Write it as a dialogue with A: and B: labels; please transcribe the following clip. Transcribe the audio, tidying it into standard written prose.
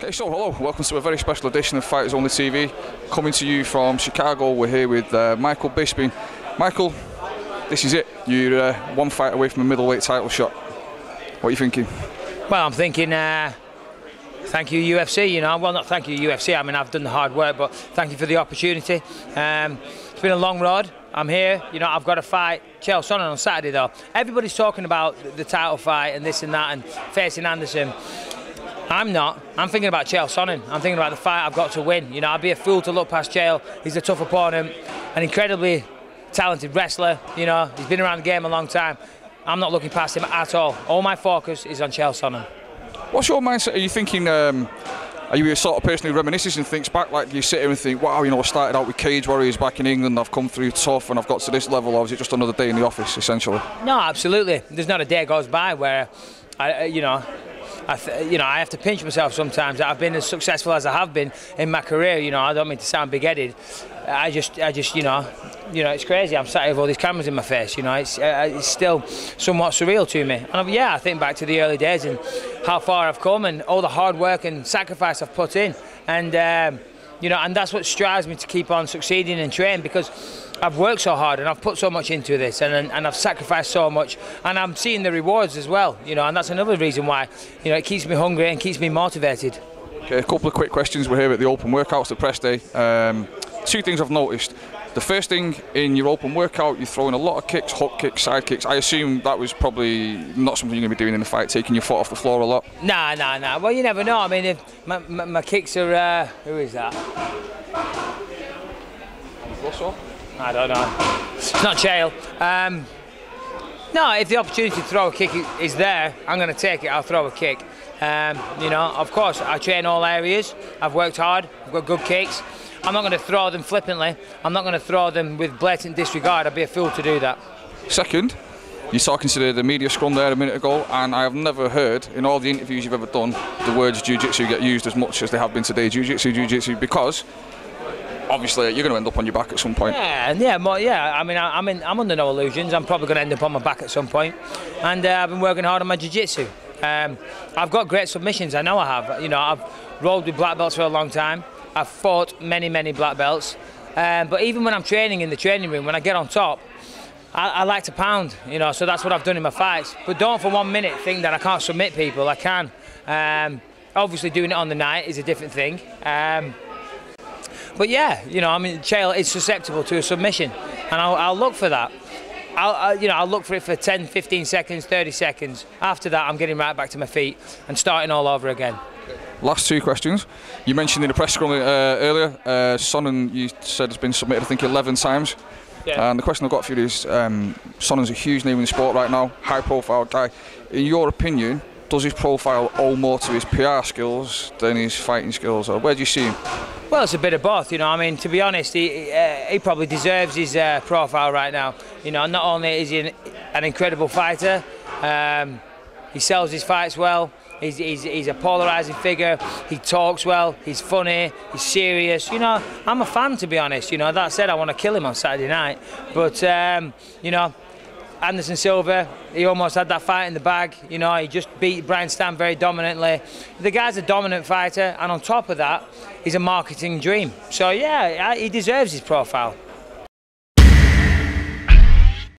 A: Okay, so hello, welcome to a very special edition of Fighters Only TV. Coming to you from Chicago, we're here with Michael Bisping. Michael, this is it. You're one fight away from a middleweight title shot. What are you thinking?
B: Well, I'm thinking, thank you UFC, you know. Well, not thank you UFC, I mean, I've done the hard work, but thank you for the opportunity. It's been a long road. I'm here, you know, I've got to fight Chael Sonnen on Saturday though. Everybody's talking about the title fight and this and that and facing Anderson. I'm not. I'm thinking about Chael Sonnen. I'm thinking about the fight I've got to win. You know, I'd be a fool to look past Chael. He's a tough opponent, an incredibly talented wrestler. You know, he's been around the game a long time. I'm not looking past him at all. All my focus is on Chael Sonnen.
A: What's your mindset? Are you thinking, are you a sort of person who reminisces and thinks back, like you sit here and think, wow, you know, I started out with Cage Warriors back in England, I've come through tough and I've got to this level, or is it just another day in the office, essentially?
B: No, absolutely. There's not a day goes by where, I have to pinch myself sometimes. I've been as successful as I have been in my career. You know, I don't mean to sound big-headed. I just, you know, it's crazy. I'm sat here with all these cameras in my face. You know, it's still somewhat surreal to me. And I think back to the early days and how far I've come and all the hard work and sacrifice I've put in. And you know, and that's what drives me to keep on succeeding and train, because I've worked so hard and I've put so much into this and I've sacrificed so much, and I'm seeing the rewards as well, you know, and that's another reason why, you know, it keeps me hungry and keeps me motivated.
A: Okay, a couple of quick questions. We're here at the open workouts at press day. Two things I've noticed. The first thing, in your open workout, you're throwing a lot of kicks, hook kicks, side kicks. I assume that was probably not something you're going to be doing in the fight, taking your foot off the floor a lot. Nah.
B: Well, you never know. I mean, if my kicks are, who is that?
A: Russell?
B: I don't know. It's not Chael. No, if the opportunity to throw a kick is there, I'm going to take it. I'll throw a kick. You know, of course, I train all areas. I've worked hard. I've got good kicks. I'm not going to throw them flippantly. I'm not going to throw them with blatant disregard. I'd be a fool to do that.
A: Second, you're talking to the media scrum there a minute ago, and I have never heard in all the interviews you've ever done the words jiu-jitsu get used as much as they have been today. Jiu-jitsu, because obviously you're going to end up on your back at some point.
B: Yeah. I mean, I'm under no illusions. I'm probably going to end up on my back at some point, and I've been working hard on my jiu-jitsu. I've got great submissions. I know I have. You know, I've rolled with black belts for a long time. I've fought many black belts, but even when I'm training in the training room, when I get on top, I like to pound, you know, so that's what I've done in my fights. But don't for 1 minute think that I can't submit people. I can. Obviously doing it on the night is a different thing. But yeah, you know, I mean, Chael is susceptible to a submission, and I'll look for that. I'll look for it for 10, 15 seconds, 30 seconds. After that, I'm getting right back to my feet and starting all over again.
A: Last two questions. You mentioned in the press scrum earlier, Sonnen, you said, has been submitted, I think, 11 times. Yeah. And the question I've got for you is, Sonnen's a huge name in the sport right now, high-profile guy. In your opinion, does his profile owe more to his PR skills than his fighting skills, or where do you see him?
B: Well, it's a bit of both, you know. I mean, to be honest, he probably deserves his profile right now. You know, not only is he an incredible fighter, he sells his fights well. He's a polarising figure. He talks well. He's funny. He's serious. You know, I'm a fan, to be honest. You know, that said, I want to kill him on Saturday night. But you know, Anderson Silva, he almost had that fight in the bag. You know, he just beat Brian Stann very dominantly. The guy's a dominant fighter, and on top of that, he's a marketing dream. So yeah, he deserves his profile.